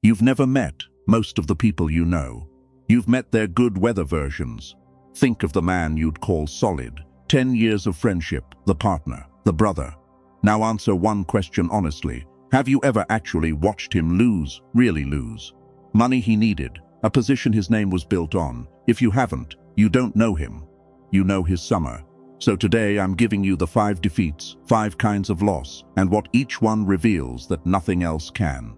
You've never met most of the people you know. You've met their good weather versions. Think of the man you'd call solid. 10 years of friendship, the partner, the brother. Now answer one question honestly. Have you ever actually watched him lose, really lose? Money he needed, a position his name was built on. If you haven't, you don't know him. You know his summer. So today I'm giving you the 5 defeats, 5 kinds of loss, and what each one reveals that nothing else can.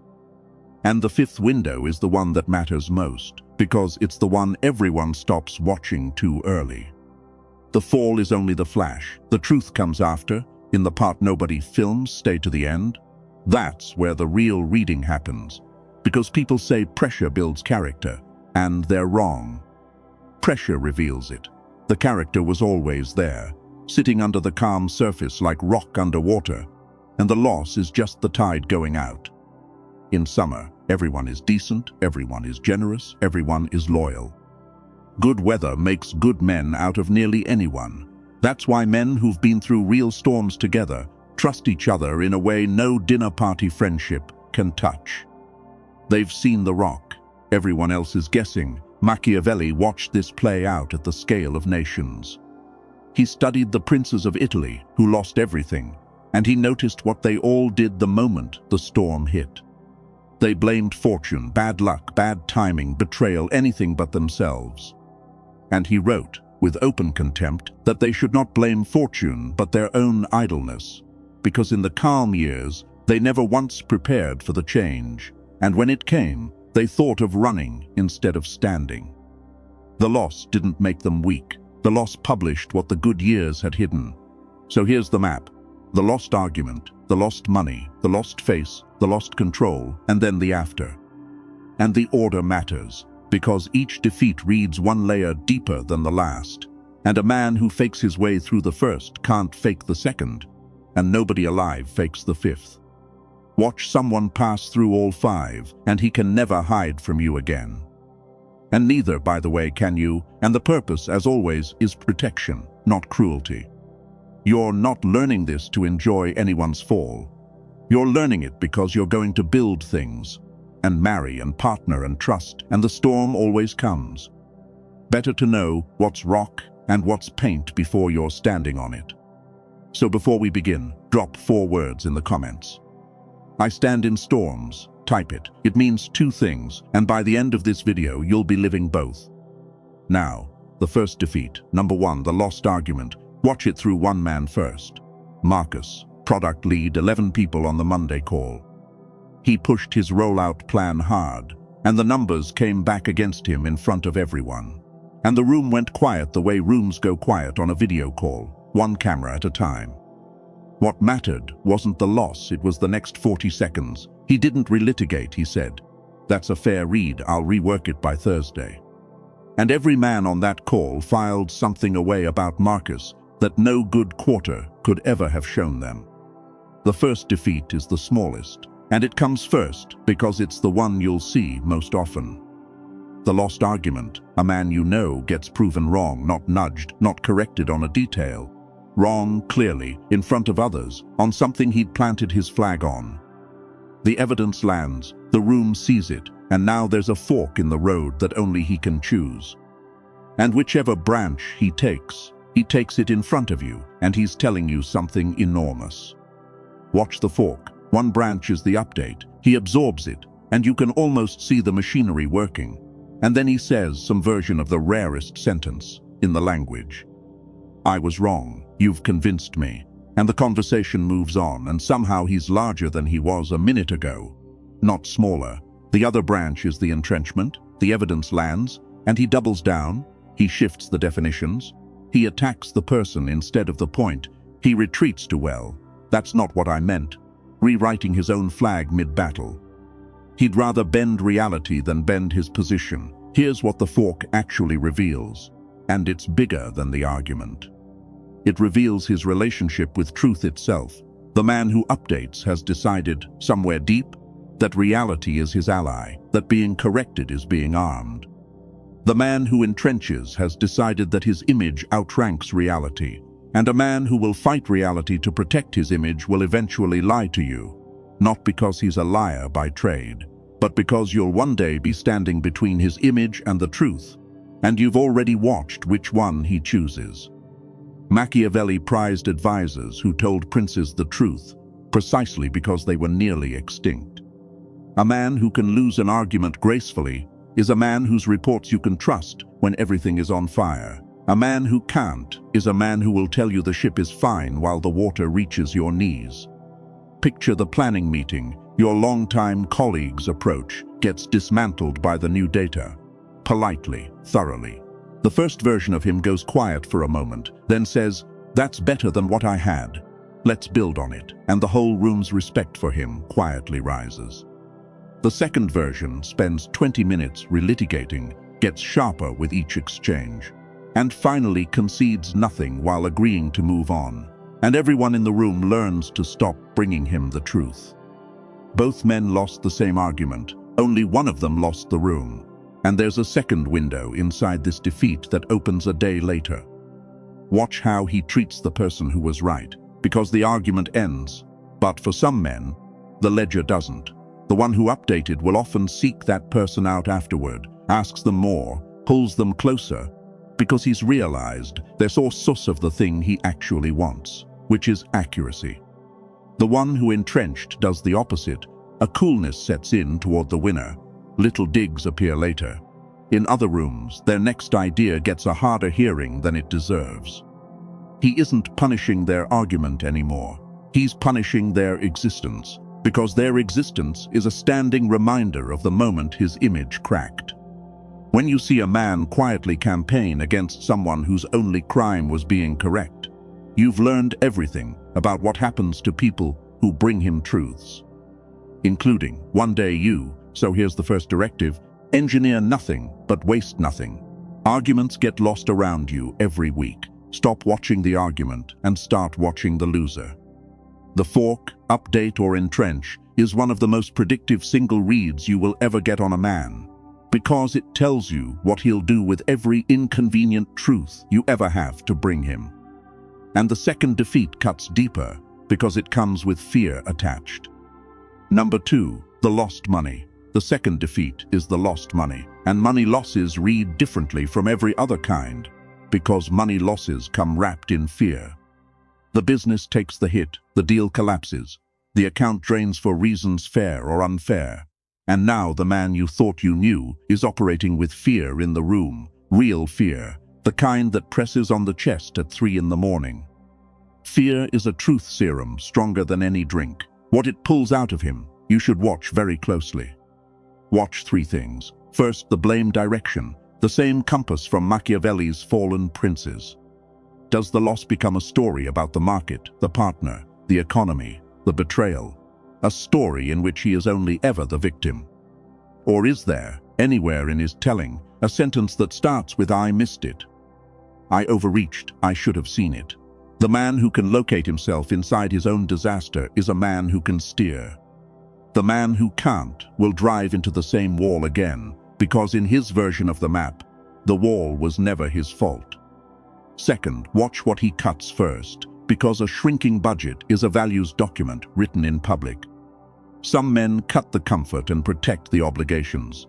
And the 5th window is the one that matters most, because it's the one everyone stops watching too early. The fall is only the flash. The truth comes after, in the part nobody films. Stay to the end. That's where the real reading happens. Because people say pressure builds character, and they're wrong. Pressure reveals it. The character was always there, sitting under the calm surface like rock underwater, and the loss is just the tide going out. In summer, everyone is decent, everyone is generous, everyone is loyal. Good weather makes good men out of nearly anyone. That's why men who've been through real storms together trust each other in a way no dinner party friendship can touch. They've seen the rock. Everyone else is guessing. Machiavelli watched this play out at the scale of nations. He studied the princes of Italy who lost everything, and he noticed what they all did the moment the storm hit. They blamed fortune, bad luck, bad timing, betrayal, anything but themselves. And he wrote, with open contempt, that they should not blame fortune but their own idleness, because in the calm years they never once prepared for the change, and when it came, they thought of running instead of standing. The loss didn't make them weak. The loss published what the good years had hidden. So here's the map. The lost argument, the lost money, the lost face, the lost control, and then the after. And the order matters, because each defeat reads one layer deeper than the last. And a man who fakes his way through the first can't fake the second, and nobody alive fakes the 5th. Watch someone pass through all 5, and he can never hide from you again. And neither, by the way, can you, and the purpose, as always, is protection, not cruelty. You're not learning this to enjoy anyone's fall. You're learning it because you're going to build things, and marry and partner and trust, and the storm always comes. Better to know what's rock and what's paint before you're standing on it. So before we begin, drop 4 words in the comments. I stand in storms. Type it. It means 2 things, and by the end of this video, you'll be living both. Now, the first defeat. Number 1, the lost argument. Watch it through one man first. Marcus, product lead, 11 people on the Monday call. He pushed his rollout plan hard, and the numbers came back against him in front of everyone. And the room went quiet the way rooms go quiet on a video call, one camera at a time. What mattered wasn't the loss, it was the next 40 seconds. He didn't relitigate, he said. That's a fair read, I'll rework it by Thursday. And every man on that call filed something away about Marcus that no good quarter could ever have shown them. The first defeat is the smallest, and it comes first because it's the one you'll see most often. The lost argument, a man you know gets proven wrong, not nudged, not corrected on a detail. Wrong, clearly, in front of others, on something he'd planted his flag on. The evidence lands, the room sees it, and now there's a fork in the road that only he can choose. And whichever branch he takes it in front of you, and he's telling you something enormous. Watch the fork. One branch is the update. He absorbs it, and you can almost see the machinery working. And then he says some version of the rarest sentence in the language. I was wrong. You've convinced me. And the conversation moves on, and somehow he's larger than he was a minute ago, not smaller. The other branch is the entrenchment. The evidence lands, and he doubles down. He shifts the definitions. He attacks the person instead of the point. He retreats to, well, that's not what I meant, rewriting his own flag mid-battle. He'd rather bend reality than bend his position. Here's what the fork actually reveals, and it's bigger than the argument. It reveals his relationship with truth itself. The man who updates has decided, somewhere deep, that reality is his ally, that being corrected is being armed. The man who entrenches has decided that his image outranks reality, and a man who will fight reality to protect his image will eventually lie to you, not because he's a liar by trade, but because you'll one day be standing between his image and the truth, and you've already watched which one he chooses. Machiavelli prized advisors who told princes the truth, precisely because they were nearly extinct. A man who can lose an argument gracefully is a man whose reports you can trust when everything is on fire. A man who can't is a man who will tell you the ship is fine while the water reaches your knees. Picture the planning meeting. Your longtime colleague's approach gets dismantled by the new data. Politely, thoroughly. The first version of him goes quiet for a moment, then says, "That's better than what I had. Let's build on it." And the whole room's respect for him quietly rises. The second version spends 20 minutes relitigating, gets sharper with each exchange, and finally concedes nothing while agreeing to move on. And everyone in the room learns to stop bringing him the truth. Both men lost the same argument, only one of them lost the room. And there's a second window inside this defeat that opens a day later. Watch how he treats the person who was right, because the argument ends. But for some men, the ledger doesn't. The one who updated will often seek that person out afterward, asks them more, pulls them closer, because he's realized they're source of the thing he actually wants, which is accuracy. The one who entrenched does the opposite. A coolness sets in toward the winner. Little digs appear later. In other rooms, their next idea gets a harder hearing than it deserves. He isn't punishing their argument anymore. He's punishing their existence, because their existence is a standing reminder of the moment his image cracked. When you see a man quietly campaign against someone whose only crime was being correct, you've learned everything about what happens to people who bring him truths. Including, one day you, so here's the first directive, engineer nothing but waste nothing. Arguments get lost around you every week. Stop watching the argument and start watching the loser. The fork, update or entrench is one of the most predictive single reads you will ever get on a man, because it tells you what he'll do with every inconvenient truth you ever have to bring him. And the second defeat cuts deeper because it comes with fear attached. Number 2, the lost money. The second defeat is the lost money, and money losses read differently from every other kind, because money losses come wrapped in fear. The business takes the hit, the deal collapses, the account drains for reasons fair or unfair, and now the man you thought you knew is operating with fear in the room, real fear, the kind that presses on the chest at 3 in the morning. Fear is a truth serum stronger than any drink. What it pulls out of him, you should watch very closely. Watch 3 things. First, the blame direction, the same compass from Machiavelli's Fallen Princes. Does the loss become a story about the market, the partner, the economy, the betrayal? A story in which he is only ever the victim? Or is there, anywhere in his telling, a sentence that starts with "I missed it. I overreached, I should have seen it"? The man who can locate himself inside his own disaster is a man who can steer. The man who can't will drive into the same wall again, because in his version of the map, the wall was never his fault. Second, watch what he cuts first, because a shrinking budget is a values document written in public. Some men cut the comfort and protect the obligations.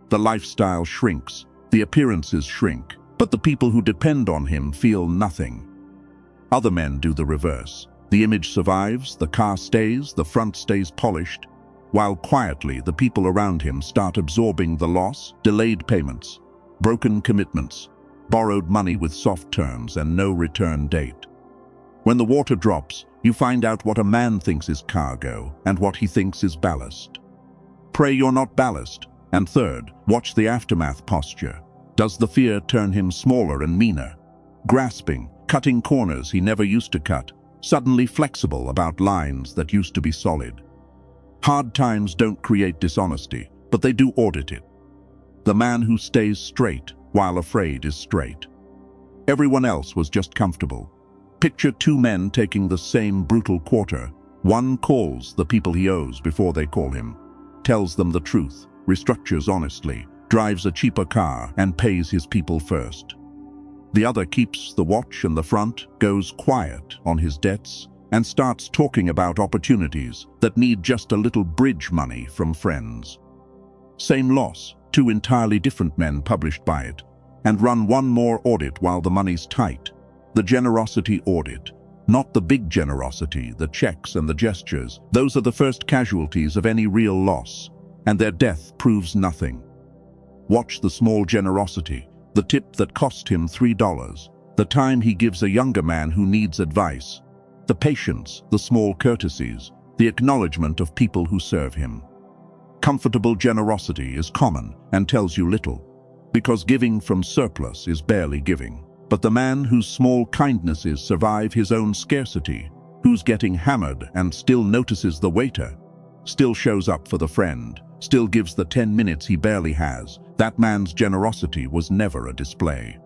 The lifestyle shrinks, the appearances shrink, but the people who depend on him feel nothing. Other men do the reverse. The image survives, the car stays, the front stays polished, while quietly the people around him start absorbing the loss, delayed payments, broken commitments, borrowed money with soft terms and no return date. When the water drops, you find out what a man thinks is cargo and what he thinks is ballast. Pray you're not ballast. And third, watch the aftermath posture. Does the fear turn him smaller and meaner? Grasping, cutting corners he never used to cut, suddenly flexible about lines that used to be solid. Hard times don't create dishonesty, but they do audit it. The man who stays straight while afraid is straight. Everyone else was just comfortable. Picture 2 men taking the same brutal quarter. One calls the people he owes before they call him, tells them the truth, restructures honestly, drives a cheaper car, and pays his people first. The other keeps the watch and the front, goes quiet on his debts, and starts talking about opportunities that need just a little bridge money from friends. Same loss, two entirely different men published by it, and run one more audit while the money's tight. The generosity audit. Not the big generosity, the checks and the gestures. Those are the first casualties of any real loss, and their death proves nothing. Watch the small generosity, the tip that cost him $3, the time he gives a younger man who needs advice, the patience, the small courtesies, the acknowledgement of people who serve him. Comfortable generosity is common and tells you little, because giving from surplus is barely giving. But the man whose small kindnesses survive his own scarcity, who's getting hammered and still notices the waiter, still shows up for the friend, still gives the 10 minutes he barely has, that man's generosity was never a display.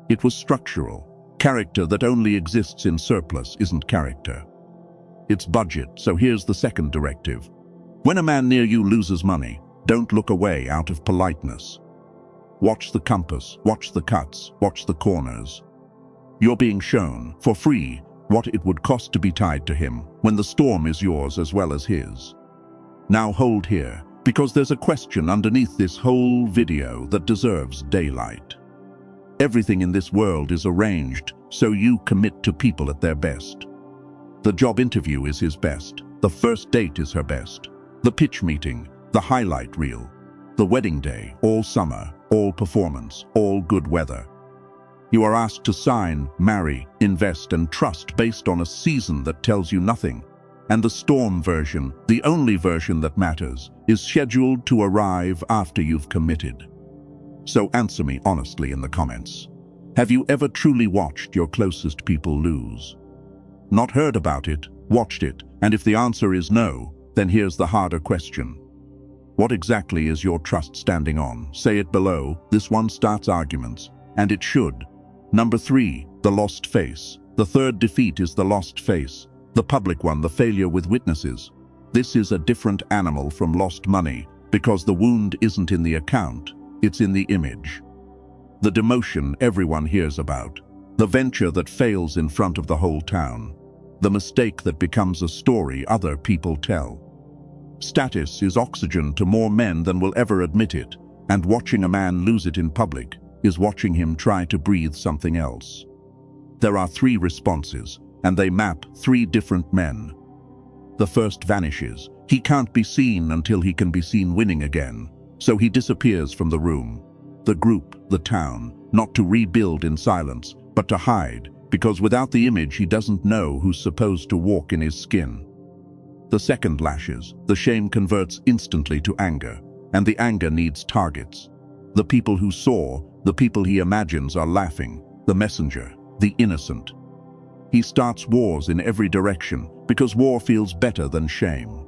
It was structural. Character that only exists in surplus isn't character. It's budget, so here's the second directive. When a man near you loses money, don't look away out of politeness. Watch the compass, watch the cuts, watch the corners. You're being shown, for free, what it would cost to be tied to him when the storm is yours as well as his. Now hold here, because there's a question underneath this whole video that deserves daylight. Everything in this world is arranged so you commit to people at their best. The job interview is his best. The first date is her best. The pitch meeting, the highlight reel. The wedding day, all summer, all performance, all good weather. You are asked to sign, marry, invest, and trust based on a season that tells you nothing. And the storm version, the only version that matters, is scheduled to arrive after you've committed. So answer me honestly in the comments. Have you ever truly watched your closest people lose? Not heard about it, watched it, and if the answer is no, then here's the harder question. What exactly is your trust standing on? Say it below. This one starts arguments, and it should. Number 3, the lost face. The third defeat is the lost face. The public one, the failure with witnesses. This is a different animal from lost money, because the wound isn't in the account, it's in the image. The demotion everyone hears about. The venture that fails in front of the whole town. The mistake that becomes a story other people tell. Status is oxygen to more men than will ever admit it, and watching a man lose it in public is watching him try to breathe something else. There are 3 responses, and they map 3 different men. The first vanishes. He can't be seen until he can be seen winning again, so he disappears from the room. The group, the town, not to rebuild in silence, but to hide, because without the image he doesn't know who's supposed to walk in his skin. The second lashes. The shame converts instantly to anger, and the anger needs targets. The people who saw, the people he imagines are laughing, the messenger, the innocent. He starts wars in every direction, because war feels better than shame.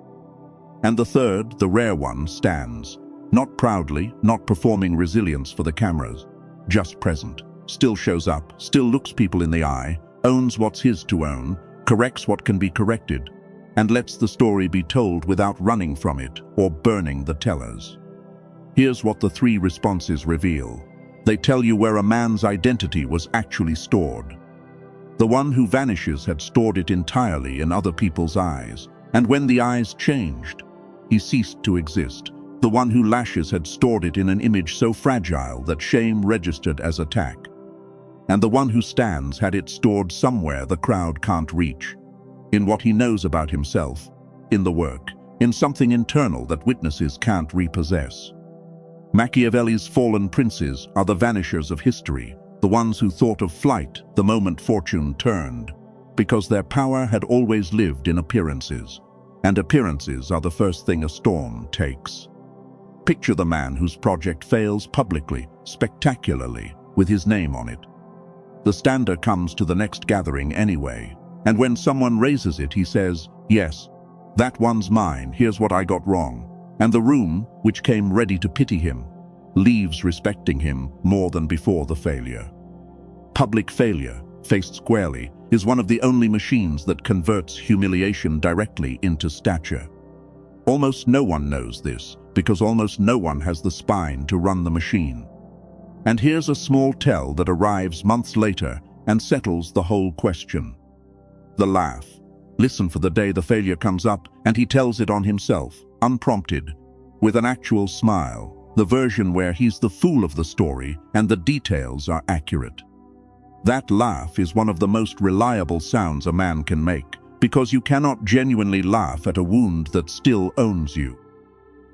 And the third, the rare one, stands. Not proudly, not performing resilience for the cameras, just present. Still shows up, still looks people in the eye, owns what's his to own, corrects what can be corrected, and lets the story be told without running from it or burning the tellers. Here's what the 3 responses reveal. They tell you where a man's identity was actually stored. The one who vanishes had stored it entirely in other people's eyes, and when the eyes changed, he ceased to exist. The one who lashes had stored it in an image so fragile that shame registered as attack. And the one who stands had it stored somewhere the crowd can't reach. In what he knows about himself, in the work, in something internal that witnesses can't repossess. Machiavelli's fallen princes are the vanishers of history, the ones who thought of flight the moment fortune turned, because their power had always lived in appearances, and appearances are the first thing a storm takes. Picture the man whose project fails publicly, spectacularly, with his name on it. The stander comes to the next gathering anyway, and when someone raises it, he says, "Yes, that one's mine, here's what I got wrong." And the room, which came ready to pity him, leaves respecting him more than before the failure. Public failure, faced squarely, is one of the only machines that converts humiliation directly into stature. Almost no one knows this, because almost no one has the spine to run the machine. And here's a small tell that arrives months later and settles the whole question. The laugh. Listen for the day the failure comes up, and he tells it on himself, unprompted. with an actual smile, the version where he's the fool of the story and the details are accurate. That laugh is one of the most reliable sounds a man can make, because you cannot genuinely laugh at a wound that still owns you.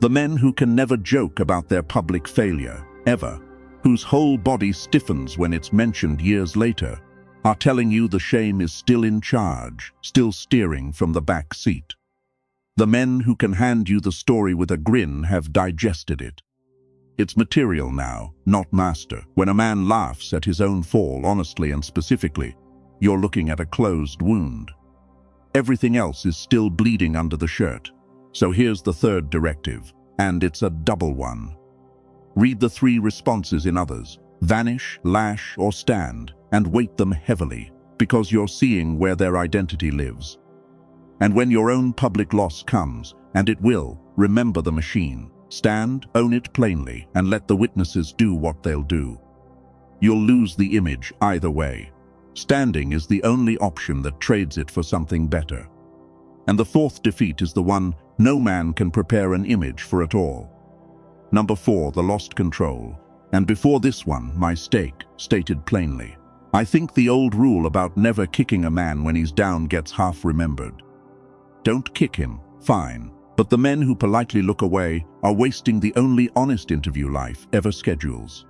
The men who can never joke about their public failure, ever, whose whole body stiffens when it's mentioned years later, are telling you the shame is still in charge, still steering from the back seat. The men who can hand you the story with a grin have digested it. It's material now, not master. When a man laughs at his own fall honestly and specifically, you're looking at a closed wound. Everything else is still bleeding under the shirt. So here's the third directive, and it's a double one. Read the 3 responses in others: vanish, lash, or stand, and weight them heavily, because you're seeing where their identity lives. And when your own public loss comes, and it will, remember the machine. Stand, own it plainly, and let the witnesses do what they'll do. You'll lose the image either way. Standing is the only option that trades it for something better. And the 4th defeat is the one no man can prepare an image for at all. Number 4, the lost control. And before this one, my stake, stated plainly. I think the old rule about never kicking a man when he's down gets half remembered. Don't kick him, fine. But the men who politely look away are wasting the only honest interview life ever schedules.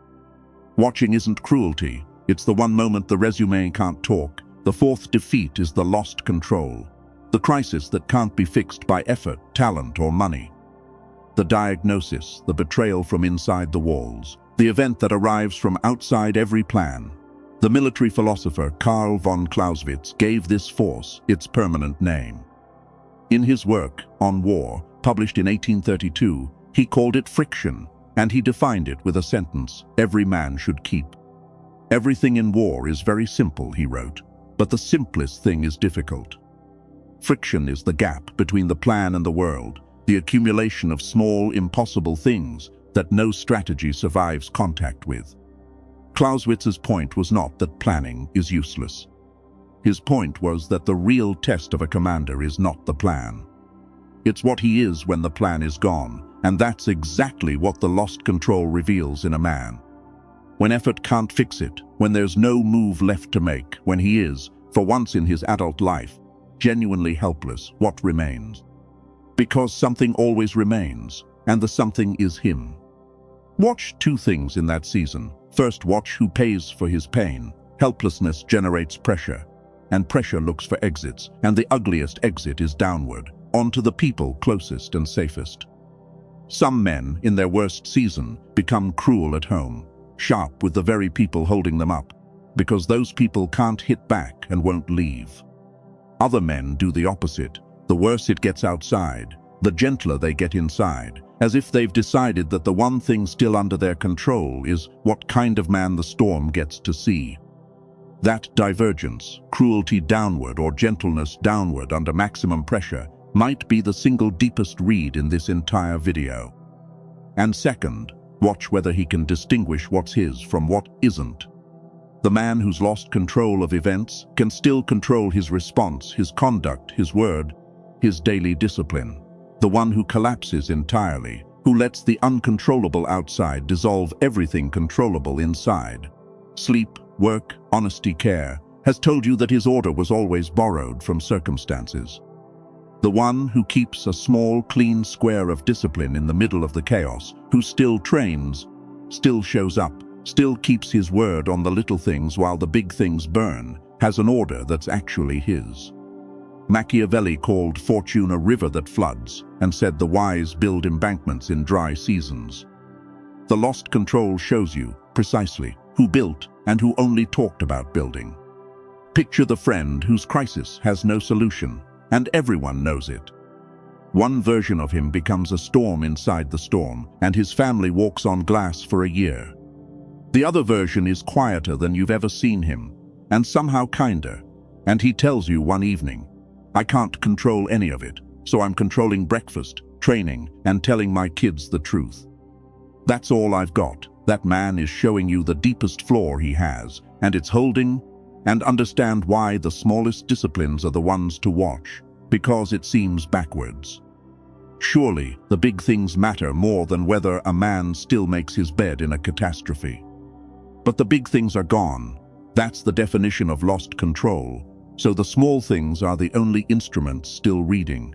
Watching isn't cruelty. It's the one moment the resume can't talk. The 4th defeat is the lost control. The crisis that can't be fixed by effort, talent, or money. The diagnosis, the betrayal from inside the walls. The event that arrives from outside every plan. The military philosopher Karl von Clausewitz gave this force its permanent name. In his work, On War, published in 1832, he called it friction, and he defined it with a sentence every man should keep. Everything in war is very simple, he wrote, but the simplest thing is difficult. Friction is the gap between the plan and the world, the accumulation of small, impossible things that no strategy survives contact with. Clausewitz's point was not that planning is useless. His point was that the real test of a commander is not the plan. It's what he is when the plan is gone, and that's exactly what the lost control reveals in a man. When effort can't fix it, when there's no move left to make, when he is, for once in his adult life, genuinely helpless, what remains? Because something always remains, and the something is him. Watch 2 things in that season. First, watch who pays for his pain. Helplessness generates pressure, and pressure looks for exits, and the ugliest exit is downward, onto the people closest and safest. Some men, in their worst season, become cruel at home, sharp with the very people holding them up, because those people can't hit back and won't leave. Other men do the opposite. The worse it gets outside, the gentler they get inside, as if they've decided that the one thing still under their control is what kind of man the storm gets to see. That divergence, cruelty downward or gentleness downward under maximum pressure, might be the single deepest read in this entire video. And second, watch whether he can distinguish what's his from what isn't. The man who's lost control of events can still control his response, his conduct, his word, his daily discipline. The one who collapses entirely, who lets the uncontrollable outside dissolve everything controllable inside. Sleep, work, honesty, care, has told you that his order was always borrowed from circumstances. The one who keeps a small, clean square of discipline in the middle of the chaos, who still trains, still shows up, still keeps his word on the little things while the big things burn, has an order that's actually his. Machiavelli called fortune a river that floods, and said the wise build embankments in dry seasons. The lost control shows you, precisely, who built and who only talked about building. Picture the friend whose crisis has no solution, and everyone knows it. One version of him becomes a storm inside the storm, and his family walks on glass for a year. The other version is quieter than you've ever seen him, and somehow kinder, and he tells you one evening, I can't control any of it, so I'm controlling breakfast, training, and telling my kids the truth. That's all I've got. That man is showing you the deepest flaw he has, and it's holding, and understand why the smallest disciplines are the ones to watch, because it seems backwards. Surely, the big things matter more than whether a man still makes his bed in a catastrophe. But the big things are gone. That's the definition of lost control. So the small things are the only instruments still reading.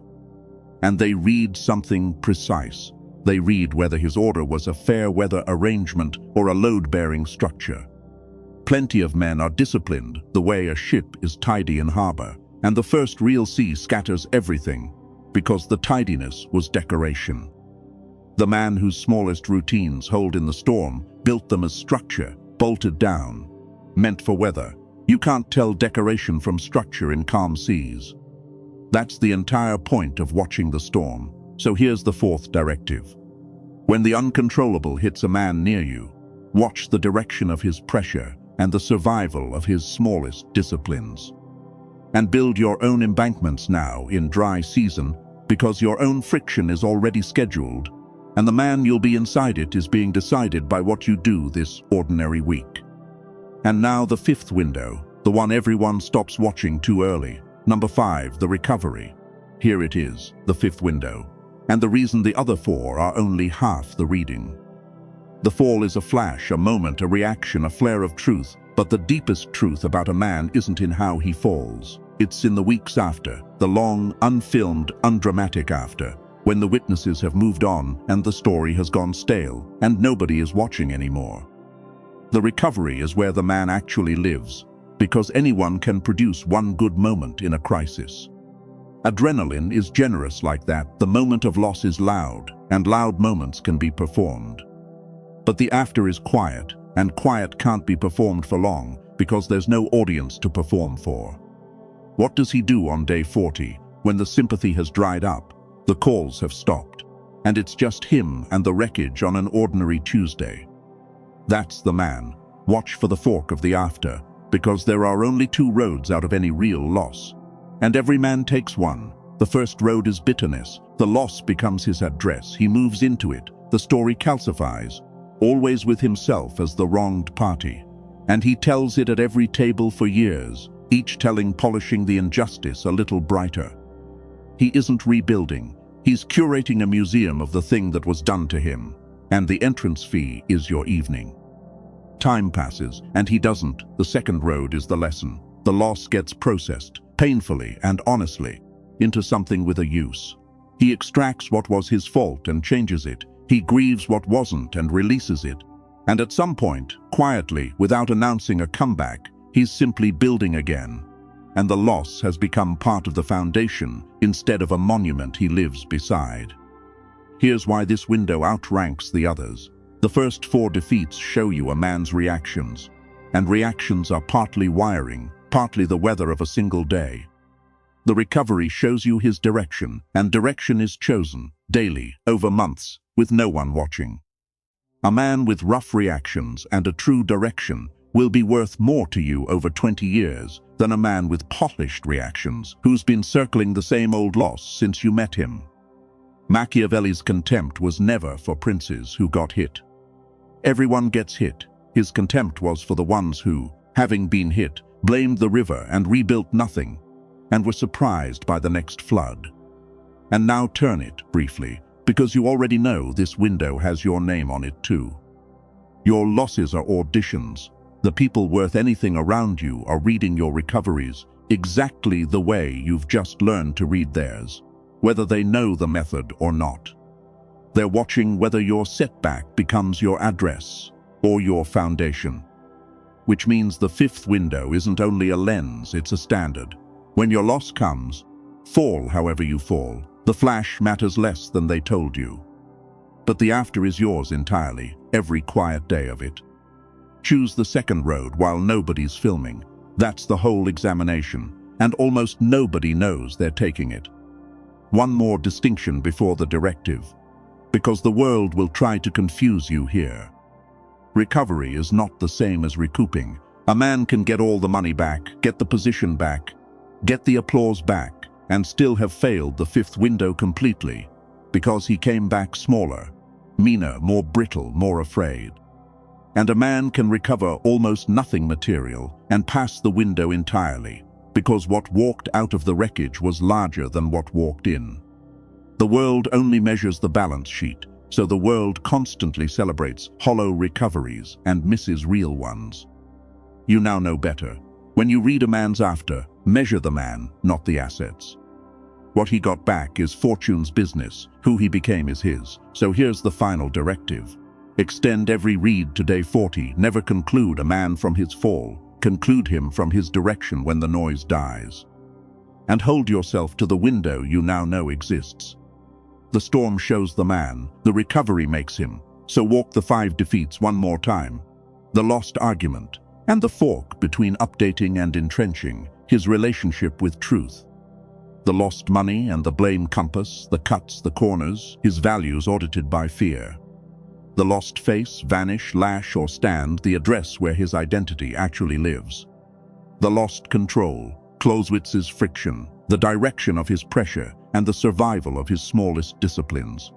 And they read something precise. They read whether his order was a fair weather arrangement or a load-bearing structure. Plenty of men are disciplined the way a ship is tidy in harbor, and the first real sea scatters everything, because the tidiness was decoration. The man whose smallest routines hold in the storm built them as structure, bolted down, meant for weather. You can't tell decoration from structure in calm seas. That's the entire point of watching the storm. So here's the fourth directive. When the uncontrollable hits a man near you, watch the direction of his pressure and the survival of his smallest disciplines. And build your own embankments now in dry season, because your own friction is already scheduled, and the man you'll be inside it is being decided by what you do this ordinary week. And now the fifth window, the one everyone stops watching too early. Number 5, the recovery. Here it is, the fifth window, and the reason the other 4 are only half the reading. The fall is a flash, a moment, a reaction, a flare of truth, but the deepest truth about a man isn't in how he falls. It's in the weeks after, the long, unfilmed, undramatic after, when the witnesses have moved on and the story has gone stale and nobody is watching anymore. The recovery is where the man actually lives, because anyone can produce one good moment in a crisis. Adrenaline is generous like that. The moment of loss is loud, and loud moments can be performed. But the after is quiet, and quiet can't be performed for long because there's no audience to perform for. What does he do on day 40, when the sympathy has dried up, the calls have stopped, and it's just him and the wreckage on an ordinary Tuesday? That's the man. Watch for the fork of the after, because there are only 2 roads out of any real loss. And every man takes one. The first road is bitterness. The loss becomes his address. He moves into it. The story calcifies, always with himself as the wronged party. And he tells it at every table for years, each telling polishing the injustice a little brighter. He isn't rebuilding. He's curating a museum of the thing that was done to him. And the entrance fee is your evening. Time passes, and he doesn't. The second road is the lesson. The loss gets processed, painfully and honestly, into something with a use. He extracts what was his fault and changes it. He grieves what wasn't and releases it. And at some point, quietly, without announcing a comeback, he's simply building again. And the loss has become part of the foundation instead of a monument he lives beside. Here's why this window outranks the others. The first 4 defeats show you a man's reactions. And reactions are partly wiring, partly the weather of a single day. The recovery shows you his direction, and direction is chosen, daily, over months, with no one watching. A man with rough reactions and a true direction will be worth more to you over 20 years than a man with polished reactions who's been circling the same old loss since you met him. Machiavelli's contempt was never for princes who got hit. Everyone gets hit. His contempt was for the ones who, having been hit, blamed the river and rebuilt nothing, and were surprised by the next flood. And now turn it, briefly, because you already know this window has your name on it too. Your losses are auditions. The people worth anything around you are reading your recoveries exactly the way you've just learned to read theirs, whether they know the method or not. They're watching whether your setback becomes your address or your foundation. Which means the fifth window isn't only a lens, it's a standard. When your loss comes, fall however you fall. The flash matters less than they told you. But the after is yours entirely, every quiet day of it. Choose the second road while nobody's filming. That's the whole examination, and almost nobody knows they're taking it. One more distinction before the directive, because the world will try to confuse you here. Recovery is not the same as recouping. A man can get all the money back, get the position back, get the applause back, and still have failed the fifth window completely, because he came back smaller, meaner, more brittle, more afraid. And a man can recover almost nothing material and pass the window entirely, because what walked out of the wreckage was larger than what walked in. The world only measures the balance sheet, so the world constantly celebrates hollow recoveries and misses real ones. You now know better. When you read a man's after, measure the man, not the assets. What he got back is fortune's business, who he became is his. So here's the final directive. Extend every read to day 40, never conclude a man from his fall, conclude him from his direction when the noise dies. And hold yourself to the window you now know exists. The storm shows the man, the recovery makes him, so walk the 5 defeats one more time. The lost argument, and the fork between updating and entrenching, his relationship with truth. The lost money and the blame compass, the cuts, the corners, his values audited by fear. The lost face, vanish, lash, or stand, the address where his identity actually lives. The lost control, Clausewitz's friction, the direction of his pressure, and the survival of his smallest disciplines.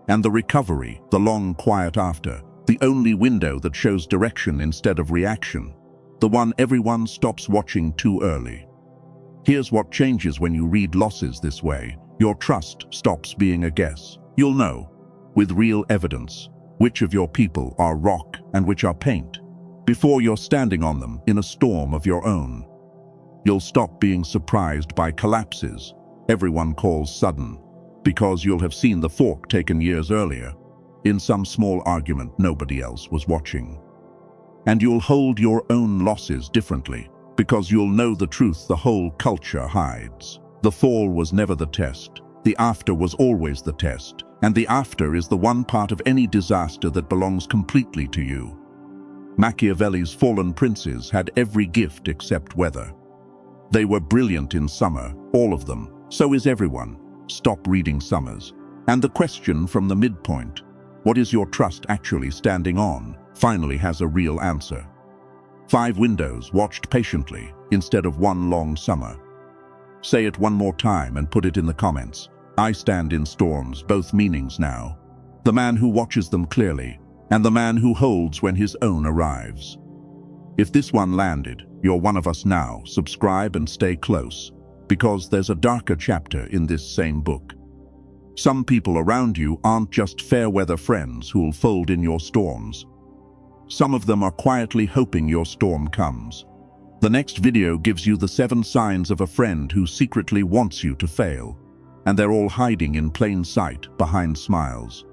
And the recovery, the long quiet after, the only window that shows direction instead of reaction, the one everyone stops watching too early. Here's what changes when you read losses this way. Your trust stops being a guess. You'll know, with real evidence, which of your people are rock and which are paint, before you're standing on them in a storm of your own. You'll stop being surprised by collapses everyone calls sudden, because you'll have seen the fork taken years earlier, in some small argument nobody else was watching. And you'll hold your own losses differently, because you'll know the truth the whole culture hides. The fall was never the test. The after was always the test, and the after is the one part of any disaster that belongs completely to you. Machiavelli's fallen princes had every gift except weather. They were brilliant in summer, all of them. So is everyone. Stop reading summers. And the question from the midpoint, what is your trust actually standing on, finally has a real answer. 5 windows watched patiently instead of one long summer. Say it one more time and put it in the comments. I stand in storms, both meanings now. The man who watches them clearly, and the man who holds when his own arrives. If this one landed, you're one of us now. Subscribe and stay close, because there's a darker chapter in this same book. Some people around you aren't just fair-weather friends who'll fold in your storms. Some of them are quietly hoping your storm comes. The next video gives you the 7 signs of a friend who secretly wants you to fail, and they're all hiding in plain sight behind smiles.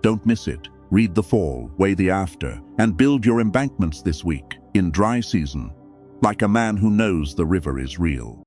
Don't miss it. Read the fall, weigh the after, and build your embankments this week, in dry season, like a man who knows the river is real.